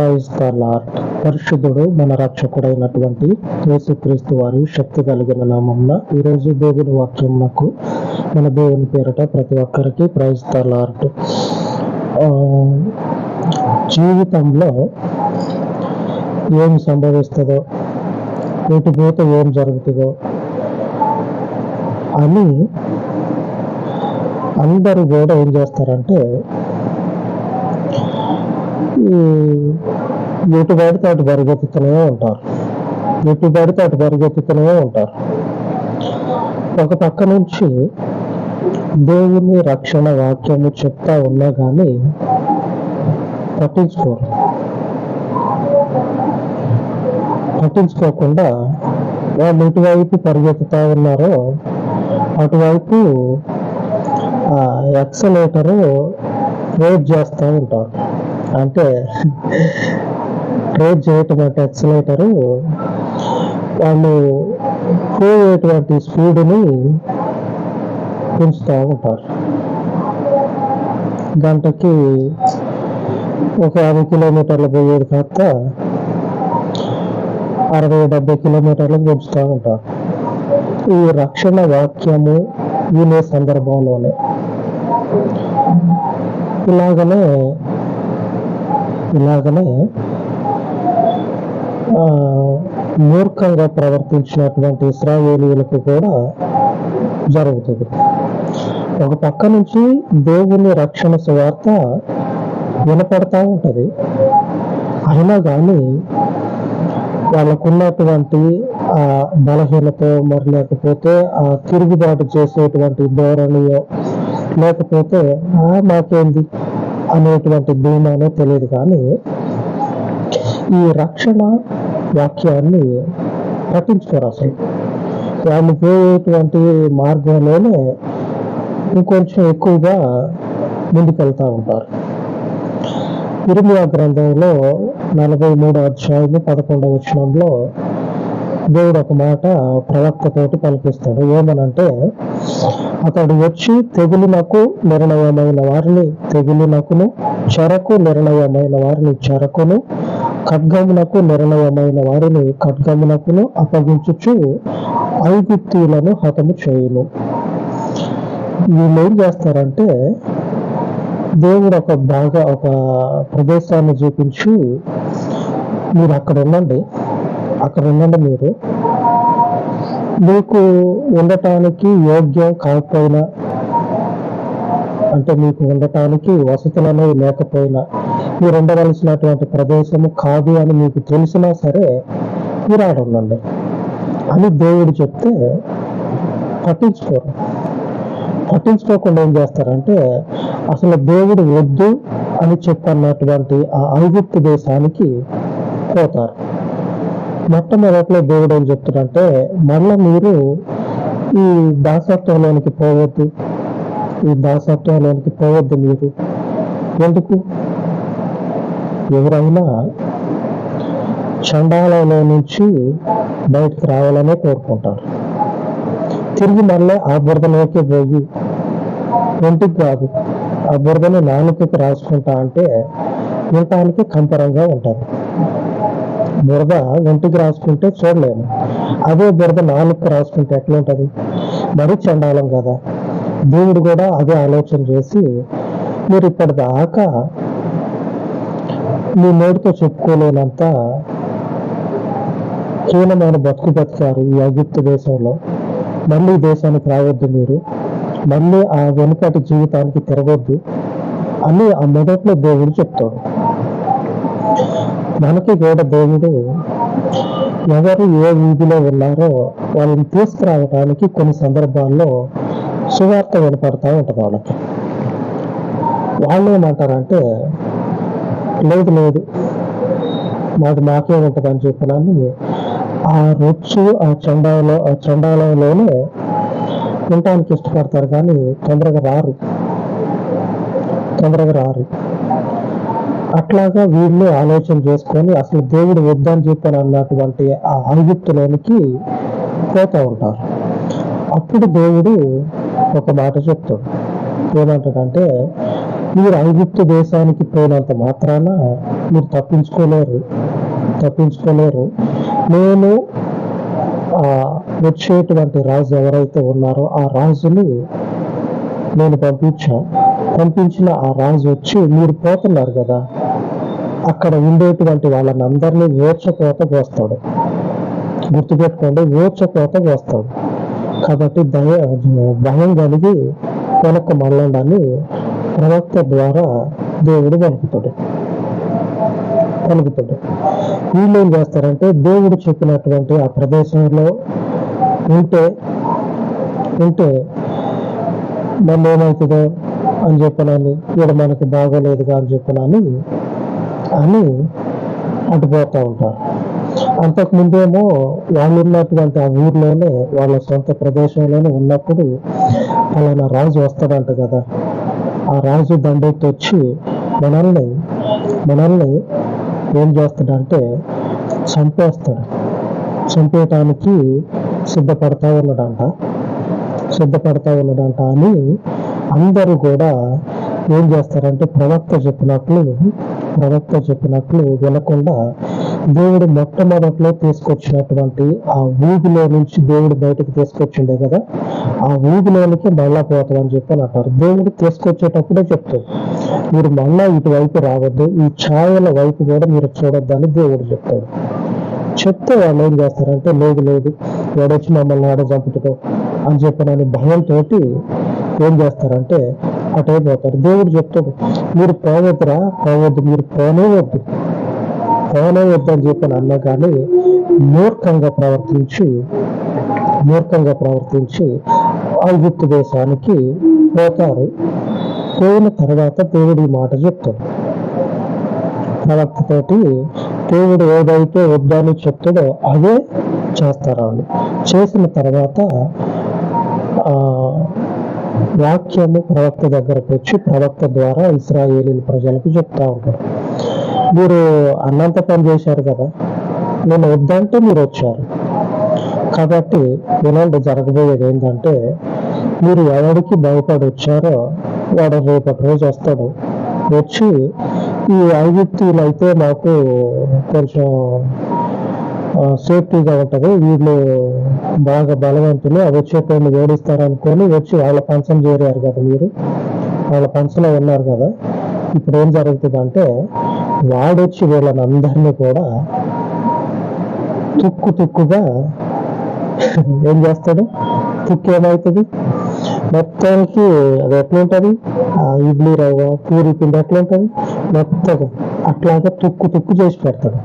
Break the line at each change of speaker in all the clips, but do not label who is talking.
Praise the lord. పరిశుద్ధుడు మన రక్షకుడైనటువంటి యేసుక్రీస్తు వారి శక్తి కలిగిన నామమున ఈరోజు దేవుని వాక్యమునకు మన దేవుని పేరట ప్రతి ఒక్కరికి ప్రైజ్ ద లార్డ్. జీవితంలో ఏం సంభవిస్తుందో, ఎటు పోతే ఏం జరుగుతుందో అని అందరూ కూడా ఏం చేస్తారంటే ఎటు పడితే అటు పరిగెత్తుతూనే ఉంటారు. ఒక పక్క నుంచి దేవుని రక్షణ వాక్యము చెప్తా ఉన్నా కానీ పట్టించుకోకుండా వాళ్ళు ఎటువైపు పరిగెత్తుతా ఉన్నారో అటువైపు ఎక్సలేటరు రేజ్ చేస్తూ ఉంటారు. అంటే రేజ్ చేయటం అంటే ఎక్సలేటరు వాళ్ళు పోయేటువంటి స్పీడ్ని పెంచుతూ ఉంటారు. గంటకి ఒక 50 కిలోమీటర్లు పోయేది కాస్త 60-70 కిలోమీటర్లకు పెంచుతూ ఉంటారు. ఈ రక్షణ వాక్యము వినే సందర్భంలోనే ఇలాగనే మూర్ఖంగా ప్రవర్తించినటువంటి ఇశ్రాయేలీయులకు కూడా జరుగుతుంది. ఒక పక్క నుంచి దేవుని రక్షణ సువార్త వినపడతా ఉంటుంది. అయినా కానీ వాళ్ళకున్నటువంటి ఆ బలహీనత, మరి లేకపోతే ఆ తిరుగుబాటు చేసేటువంటి ధోరణియో, లేకపోతే మాకేంది అనేటువంటి ధీమానో తెలియదు. కానీ ఈ రక్షణ వాక్యాన్ని పట్టించుకోరు. అసలు వాళ్ళు పోయేటువంటి మార్గంలోనే ఇంకొంచెం ఎక్కువగా ముందుకెళ్తూ ఉంటారు. ఇర్మియా గ్రంథంలో 43వ అధ్యాయం 11వ వచనంలో దేవుడు ఒక మాట ప్రవక్తతోటి పలికిస్తాడు. ఏమనంటే, అతడు వచ్చి తెగులునకు నిర్ణయమైన వారిని తెగులునకును, చెరకు నిర్ణయమైన వారిని చెరకును, ఖడ్గమునకు నిర్ణయమైన వారిని ఖడ్గమునకును అప్పగించుచు ఐగుప్తీయులను హతము చేయును. వీళ్ళు ఏం చేస్తారంటే, దేవుడు ఒక ప్రదేశాన్ని చూపించి, మీరు అక్కడ ఉండండి, మీరు మీకు ఉండటానికి యోగ్యం కాకపోయినా, అంటే మీకు ఉండటానికి వసతులు అనేవి లేకపోయినా, మీరు ఉండవలసినటువంటి ప్రదేశము కాదు అని మీకు తెలిసినా సరే మీరు ఆడ ఉండండి అని దేవుడు చెప్తే పట్టించుకోకుండా ఏం చేస్తారంటే, అసలు దేవుడు వద్దు అని చెప్పన్నటువంటి ఆ ఐగుప్తు దేశానికి పోతారు. మొట్టమొదట్లో దేవుడు ఏం చెప్తాడంటే, మళ్ళీ మీరు ఈ దాసత్వంలోనికి పోవద్దు. మీరు ఎందుకు? ఎవరైనా చండాలంలో నుంచి బయటకు రావాలనే కోరుకుంటారు. తిరిగి మళ్ళీ ఆ బురదలోకి పోయి ఒంటికి కాదు, ఆ బురదని నాలుకకి రాసుకుంటా అంటే వినటానికి కంపరంగా ఉంటుంది. బురద ఒంటికి రాసుకుంటే చూడలేము, అదే బురద నాలుగు రాసుకుంటే ఎట్లా ఉంటుంది? మరీ చండాలం కదా. దేవుడు కూడా అదే ఆలోచన చేసి, మీరు ఇప్పటిదాకా మీ నోటితో చెప్పుకోలేనంత హీనమైన బతికారు ఈ ఐగుప్తు దేశంలో. మళ్ళీ దేశానికి రావద్దు, మీరు మళ్ళీ ఆ వెనుకటి జీవితానికి తిరగొద్దు అని ఆ మొదట్లో దేవుడు చెప్తాడు. మనకి కూడా దేవుడు ఎవరు ఏ వీధిలో ఉన్నారో వాళ్ళని తీసుకురావడానికి కొన్ని సందర్భాల్లో సువార్త వినపడతా ఉంటుంది వాళ్ళకి. వాళ్ళు ఏమంటారంటే, లేదు మాకే ఉంటుంది అని చెప్పినాన్ని ఆ రొచ్చు ఆ చండాలంలోనే వినటానికి ఇష్టపడతారు. కానీ తొందరగా రారు. అట్లాగా వీళ్ళు ఆలోచన చేసుకొని అసలు దేవుడు వద్దని చెప్పని అన్నటువంటి ఆ ఐగుప్తులోనికి పోతూ ఉంటారు. అప్పుడు దేవుడు ఒక మాట చెప్తాడు. ఏమంటాడంటే, మీరు ఐగుప్తు దేశానికి పోయినంత మాత్రాన మీరు తప్పించుకోలేరు. నేను వచ్చేటువంటి రాజు ఎవరైతే ఉన్నారో ఆ రాజుని నేను పంపించిన ఆ రాజు వచ్చి మీరు పోతున్నారు కదా, అక్కడ ఉండేటువంటి వాళ్ళని అందరినీ ఓర్చకోతకు వస్తాడు. గుర్తుపెట్టుకోండి, ఓర్చకోతకు వస్తాడు. కాబట్టి భయం కలిగి వెనక్కి మళ్ళండి ప్రవక్త ద్వారా దేవుడు పలుకుతాడు. వీళ్ళు ఏం చేస్తారంటే దేవుడు చెప్పినటువంటి ఆ ప్రదేశంలో ఉంటే మళ్ళీ ఏమవుతుందో అని చెప్పనని, ఇక్కడ మనకి బాగోలేదుగా అని చెప్పనని అటుపోతూ ఉంటారు. అంతకుముందేమో వాళ్ళు ఉన్నటువంటి ఆ ఊర్లోనే, వాళ్ళ సొంత ప్రదేశంలోనే ఉన్నప్పుడు పలానా రాజు వస్తాడంట కదా, ఆ రాజు దండెత్తి వచ్చి మనల్ని ఏం చేస్తాడంటే చంపేయటానికి సిద్ధపడతా ఉన్నాడంట అని అందరూ కూడా ఏం చేస్తారంటే ప్రవక్త చెప్పినట్లు వినకుండా దేవుడు మొట్టమొదట్లో తీసుకొచ్చినటువంటి ఆ ఊబిలో నుంచి దేవుడు బయటకు తీసుకొచ్చిండే కదా, ఆ ఊబిలోనికి మళ్ళా పోతామని చెప్పి అంటారు. దేవుడు తీసుకొచ్చేటప్పుడే చెప్తాడు, మీరు మళ్ళా ఇటువైపు రావద్దు, ఈ ఛాయల వైపు కూడా మీరు చూడొద్దని దేవుడు చెప్తే వాళ్ళు ఏం చేస్తారంటే లేదు వాడొచ్చి మమ్మల్ని ఆడ చంపుతాడు అని చెప్పినని భయంతో ఏం చేస్తారంటే అటైపోతారు. దేవుడు చెప్తాడు, మీరు పోవద్దు, మీరు పోనే వద్దు అని చెప్పని అన్నా కానీ మూర్ఖంగా ప్రవర్తించి ఐగుప్తు దేశానికి పోతారు. పోయిన తర్వాత దేవుడు ఈ మాట చెప్తాడు ప్రవక్తతోటి. దేవుడు ఏదైతే వద్దని చెప్తాడో అదే చేస్తారా అని. చేసిన తర్వాత వాక్యము ప్రవక్త దగ్గరకు వచ్చి ప్రవక్త ద్వారా ఇశ్రాయేలీయుల ప్రజలకు చెప్తా ఉంటారు, మీరు అన్నంత పని చేశారు కదా, నేను వద్దంటే మీరు వచ్చారు కాబట్టి వినండి, జరగబోయేది ఏంటంటే మీరు ఎవరికి భయపడి వచ్చారో వాడు రేపటి రోజు వస్తాడు. వచ్చి ఈ ఐగుప్తీయులు అయితే మాకు కొంచెం సేఫ్టీగా ఉంటుంది, వీళ్ళు బాగా బలవంతులు, అవి వచ్చేటోళ్ళు ఓడిస్తారనుకొని వచ్చి వాళ్ళ పంచం చేరారు కదా, మీరు వాళ్ళ పంచంలో ఉన్నారు కదా. ఇప్పుడు ఏం జరుగుతుందంటే వాడొచ్చి వీళ్ళని అందరినీ కూడా తుక్కుగా ఏం చేస్తాడు, ఏమవుతుంది మొత్తానికి అది ఎట్లుంటది, ఇడ్లీ రవ్వ పూరి పిండి ఎట్లుంటది మెత్తగా అట్లాగే తుక్కు చేసి పెడతాడు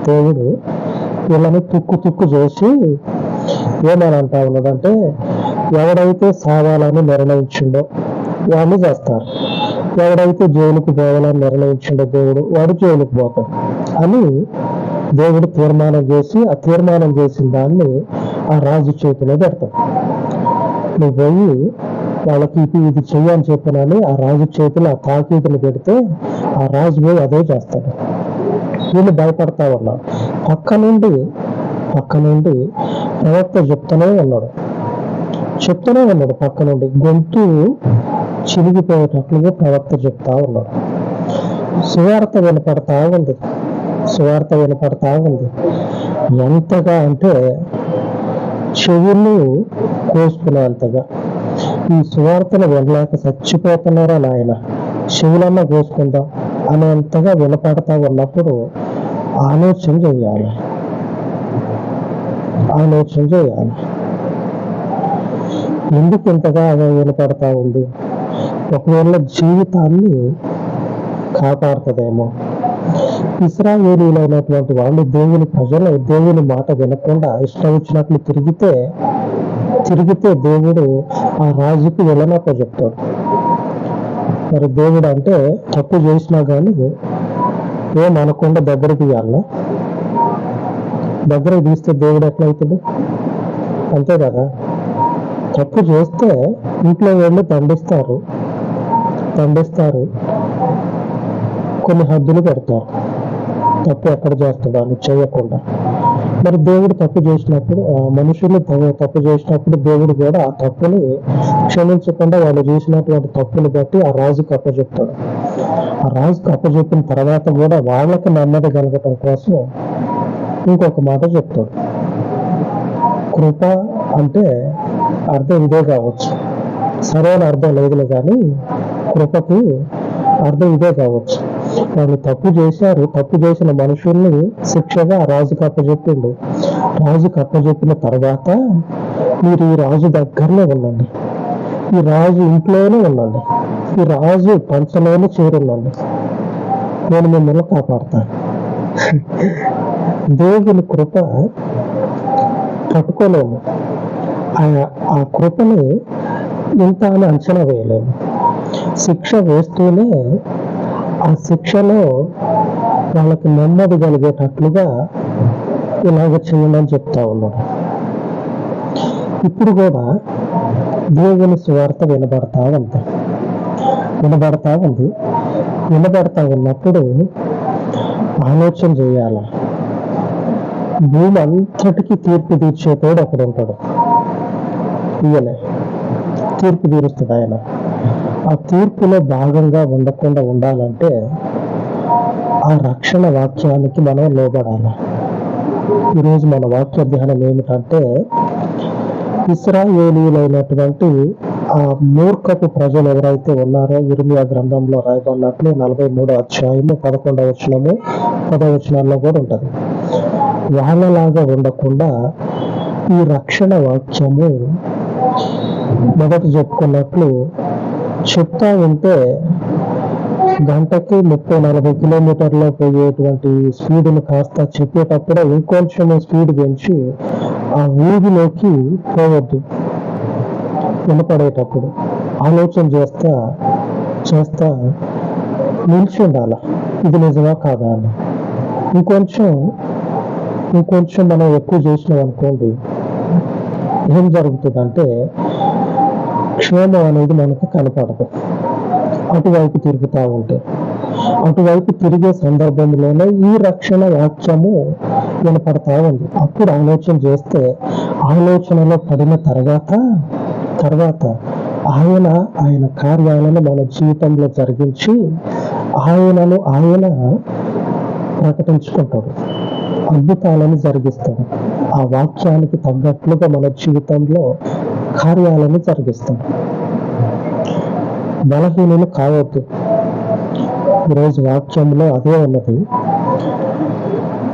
దేవుడు. వీళ్ళని తుక్కు చేసి ఏమని అంటా ఉన్నాడంటే, ఎవడైతే సావాలని నిర్ణయించిండో వాడిని చేస్తారు, ఎవడైతే జైలుకు పోవాలని నిర్ణయించిండో దేవుడు వాడు జైలుకు పోతాడు అని దేవుడు తీర్మానం చేసి, ఆ తీర్మానం చేసిన దాన్ని ఆ రాజు చేతిలో పెడతాడు. నువ్వు పోయి వాళ్ళకి ఇది చెయ్యని చెప్పినని ఆ రాజు చేతిలో ఆ తాకీదులు పెడితే ఆ రాజు పోయి అదే చేస్తాడు. వీళ్ళు భయపడతా ఉన్నారు. పక్క నుండి ప్రవక్త చెప్తూనే ఉన్నాడు పక్క నుండి గొంతు చిరిగిపోయేటట్లుగా ప్రవక్త చెప్తా ఉన్నాడు. సువార్త వినపడతా ఉంది. ఎంతగా అంటే చెవులు కోసుకునేంతగా. ఈ సువార్తను వినలేక చచ్చిపోతున్నారా నాయన, చెవులన్నా కోసుకుందాం అనేంతగా వినపడతా ఉన్నప్పుడు ఆలోచన చేయాలి. ఎందుకు ఇంతగా వినపడతా ఉంది? ఒకవేళ జీవితాన్ని కాపాడుతుందేమో. ఇశ్రాయేలీయులైనటువంటి వాళ్ళు దేవుని ప్రజలు దేవుని మాట వినకుండా ఇష్టం వచ్చినట్లు తిరిగితే దేవుడు ఆ రాజుకి వెళ్ళనప్ప చెప్తాడు. మరి దేవుడు అంటే తప్పు చేసినా కానీ ఏమనకుండా దగ్గరికి తీస్తే దేవుడు ఎట్లయితుంది? అంతే కదా. తప్పు చేస్తే ఇంట్లో వెళ్ళి దండిస్తారు, కొన్ని హద్దులు పెడతారు. తప్పు ఎక్కడ చేస్తాడు అని చేయకుండా. మరి దేవుడు తప్పు చేసినప్పుడు మనుషులు తప్పు చేసినప్పుడు దేవుడు కూడా ఆ తప్పుని క్షమించకుండా వాళ్ళు చేసినటువంటి తప్పుని బట్టి ఆ రాజుకు అప్పచెప్తాడు. ఆ రాజుకు అప్పచెప్పిన తర్వాత కూడా వాళ్ళకి నెమ్మది కలగటం కోసం ఇంకొక మాట చెప్తాడు. కృప అంటే అర్థం ఇదే కావచ్చు, సరైన అర్థం లేదులే కానీ కృపకి అర్థం ఇదే కావచ్చు. వాళ్ళు తప్పు చేశారు, తప్పు చేసిన మనుషుల్ని శిక్షగా రాజుకు అప్పచెప్పిండు. రాజుకు అప్పచెప్పిన తర్వాత మీరు ఈ రాజు దగ్గరనే ఉండండి, ఈ రాజు ఇంట్లోనే ఉండండి, ఈ రాజు పంచలోనే చేరుండండి, నేను మిమ్మల్ని కాపాడతాను. దేవుని కృప పట్టుకోలేము, ఆ కృపని ఇంత అని అంచనా వేయలేము. శిక్ష వేస్తూనే ఆ శిక్షలో వాళ్ళకి నెమ్మది కలిగేటట్లుగా ఇలాగ చేయమని చెప్తా ఉన్నాడు. ఇప్పుడు కూడా దేవుని సువార్త వినబడతా ఉన్నప్పుడు ఆలోచన చేయాల. భూమి అంతటికి తీర్పు తీర్చేతోడు అక్కడ ఉంటాడు. ఈయనే తీర్పు తీరుస్తుంది ఆయన. ఆ తీర్పులో భాగంగా ఉండకుండా ఉండాలంటే ఆ రక్షణ వాక్యానికి మనం లోబడాలి. ఈరోజు మన వాక్య ధ్యానం ఏమిటంటే, ఇశ్రాయేలీయులైనటువంటి ఆ మూర్ఖపు ప్రజలు ఎవరైతే ఉన్నారో ఇర్మియా గ్రంథంలో రాయబడినట్లు 43వ అధ్యాయము 11వ వచనము 10వ వచనాల్లో కూడా ఉంటది. వాళ్ళలాగా ఉండకుండా ఈ రక్షణ వాక్యము మొదట చెప్పుకున్నట్లు చెప్తా ఉంటే గంటకి 30-40 కిలోమీటర్లో పోయేటువంటి స్పీడ్ని కాస్త చెప్పేటప్పుడే ఇంకొంచెం స్పీడ్ పెంచి ఆ ఊగిలోకి పోవద్దు. వినపడేటప్పుడు ఆలోచన చేస్తా నిలిచి ఉండాల, ఇది నిజమా కాదా అని. ఇంకొంచెం మనం ఎక్కువ చేసినాం అనుకోండి, ఏం జరుగుతుందంటే క్షేమం అనేది మనకు కనపడదు. అటువైపు తిరుగుతూ ఉంటే అటువైపు తిరిగే సందర్భంలోనే ఈ రక్షణ వాక్యము వినపడతా ఉంది. అప్పుడు ఆలోచన చేస్తే ఆలోచనలో పడిన తర్వాత ఆయన కార్యాలను మన జీవితంలో జరిగించి ఆయన ప్రకటించుకుంటాడు, అద్భుతాలను జరిగిస్తాడు. ఆ వాక్యానికి తగ్గట్లుగా మన జీవితంలో కార్యాలను జరిగిస్తాడు. బలహీనులు కావద్దు. ఈరోజు వాక్యంలో అదే ఉన్నది.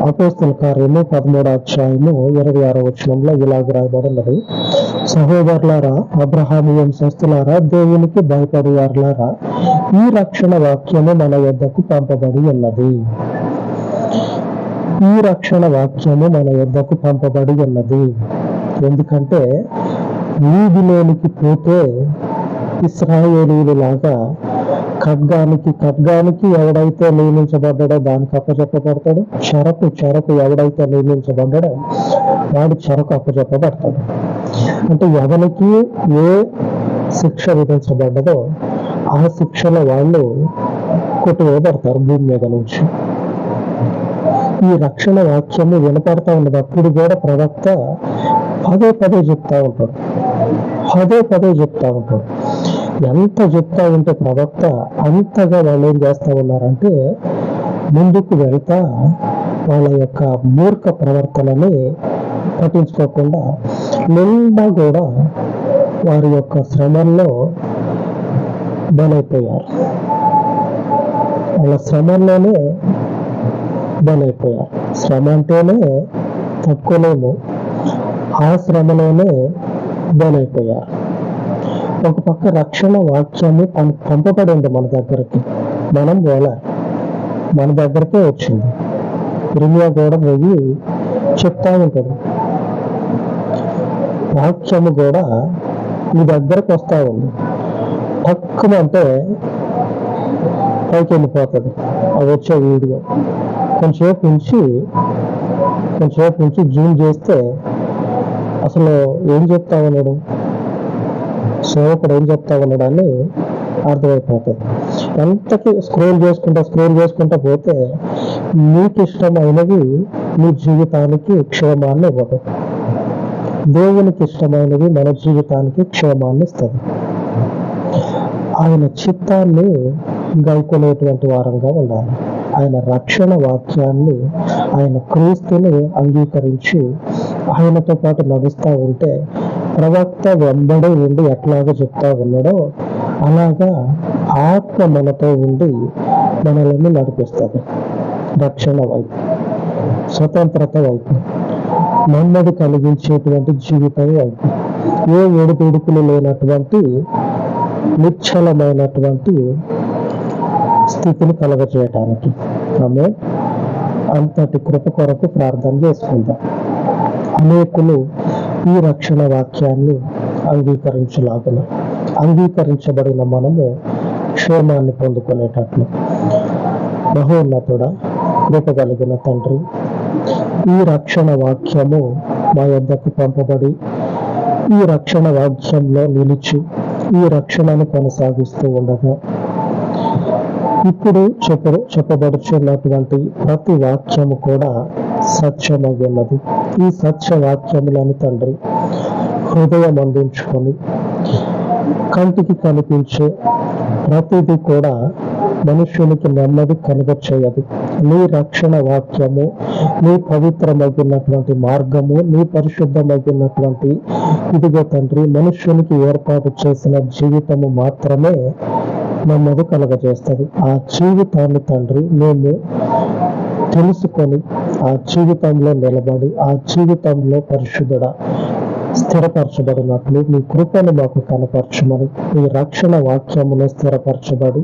అపోస్తల కార్యము 13వ అధ్యాయము 26వ వచనంలో ఇలాగ రాయబడినది, సహోదరులారా, అబ్రహాము వంశస్థులారా, దేవునికి భయపడేవారులారా, ఈ రక్షణ వాక్యము మన యొద్దకు పంపబడి ఉన్నది. ఈ రక్షణ వాక్యము మన యొద్దకు పంపబడి ఉన్నది. ఎందుకంటే వీధిలోనికి పోతే ఇశ్రాయేలీయులాగా ఖడ్గానికి ఎవడైతే నియమించబడ్డాడో దానికి అప్పచెప్పబడతాడు. చెరకు ఎవడైతే నియమించబడ్డాడో వాడు చెరకు అప్పచెప్పబడతాడు. అంటే ఎవరికి ఏ శిక్ష విధించబడ్డదో ఆ శిక్షలో వాళ్ళు కొట్టివేయబడతారు భూమి మీద నుంచి. ఈ రక్షణ వాక్యము వినపడతా ఉన్నప్పుడు కూడా ప్రవక్త పదే చెప్తా ఉంటాడు. ఎంత చెప్తా ఉంటే ప్రవక్త అంతగా వాళ్ళు ఏం చేస్తా ఉన్నారంటే ముందుకు వెళ్తా వాళ్ళ యొక్క మూర్ఖ ప్రవర్తనని పట్టించుకోకుండా నిండా కూడా వారి యొక్క శ్రమల్లో బలైపోయారు. వాళ్ళ శ్రమల్లోనే బలైపోయారు. శ్రమ అంటేనే తట్టుకోలేము, ఆ శ్రమలోనే బలైపోయారు. ఒక పక్క రక్షణ వాక్యాన్ని పంపబడింది మన దగ్గరికి, మనం మన దగ్గరకే వచ్చింది. ఇర్మియా కూడా పోయి చెప్తా ఉంటుంది. వాక్యము కూడా మీ దగ్గరకు వస్తా ఉంది. పక్కమంటే పైకి వెళ్ళిపోతుంది అది వచ్చే వీడియో. కొంచెంసేపు నుంచి జూమ్ చేస్తే అసలు ఏం చెప్తా ఉన్నాడు, సేవకుడు ఏం చెప్తా ఉన్నాడని అర్థమైపోతుంది. ఎంతకి స్క్రోల్ చేసుకుంటా పోతే మీకు ఇష్టమైనవి నీ జీవితానికి క్షేమాన్ని ఇవ్వదు. దేవునికి ఇష్టమైనది మన జీవితానికి క్షేమాన్ని ఇస్తుంది. ఆయన చిత్తాన్ని గైకొనేటువంటి వారంగా ఉండాలి. ఆయన రక్షణ వాక్యాన్ని, ఆయన క్రీస్తుని అంగీకరించి ఆయనతో పాటు నడుస్తూ ఉంటే ప్రవక్త వెంబడి ఉండి ఎట్లాగో చెప్తా ఉన్నాడో అలాగా ఆత్మ మనతో ఉండి మనల్ని నడిపిస్తుంది. రక్షణ వైపు, స్వతంత్రత వైపు, నెమ్మది కలిగించేటువంటి జీవితం వైపు, ఏ ఒడిదుడుకులు లేనటువంటి నిశ్చలమైనటువంటి స్థితిని కలగజేయటానికి ఆమె అంతటి కృప కొరకు ప్రార్థన చేసుకుందాం. అనేకులు ఈ రక్షణ వాక్యాన్ని అంగీకరించలాగున అంగీకరించబడిన మనము క్షేమాన్ని పొందుకునేటట్లు. మహోన్నతుడా, కృప కలిగిన తండ్రి, ఈ రక్షణ వాక్యము మా యొద్దకు పంపబడి ఈ రక్షణ వాక్యంలో నిలిచి ఈ రక్షణను కొనసాగిస్తూ ఉండగా ఇప్పుడు చెప్పబడుచున్నటువంటి ప్రతి వాక్యము కూడా సత్యమై ఉన్నది. ఈ సత్య వాక్యములను తండ్రి హృదయం అందించుకొని కంటికి కనిపించే ప్రతిదీ కూడా మనుష్యునికి నెమ్మది కలుగచేయదు. నీ రక్షణ వాక్యము, నీ పవిత్రమైనటువంటి మార్గము, నీ పరిశుద్ధమైనటువంటి ఇదిగో తండ్రి మనుష్యునికి ఏర్పాటు చేసిన జీవితము మాత్రమే నెమ్మది కలుగజేస్తుంది. ఆ జీవితాన్ని తండ్రి మేము తెలుసుకొని ఆ జీవితంలో నిలబడి ఆ జీవితంలో పరిశుద్ధుడ స్థిరపరచబడినట్లు మీ కృపను మాకు కనపరచమని, మీ రక్షణ వాక్యములో స్థిరపరచబడి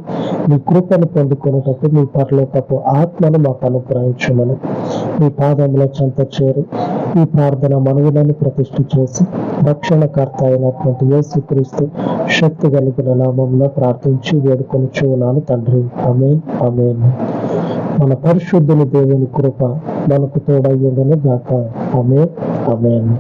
మీ కృపను పొందుకునేటట్టు మీ పరలోకపు ఆత్మను మాకు అనుగ్రహించమని మీ పాదముల చెంత చేరి ఈ ప్రార్థన మనవులను ప్రతిష్ఠ చేసి రక్షణకర్త అయినటువంటి యేసుక్రీస్తు శక్తి కలిగిన నామంలో ప్రార్థించి వేడుకొనుచున్నాను తండ్రి. ఆమేన్, ఆమేన్. మన పరిశుద్ధుని దేవుని కృప మనకు తోడయ్యుండును గాక. ఆమేన్, ఆమేన్.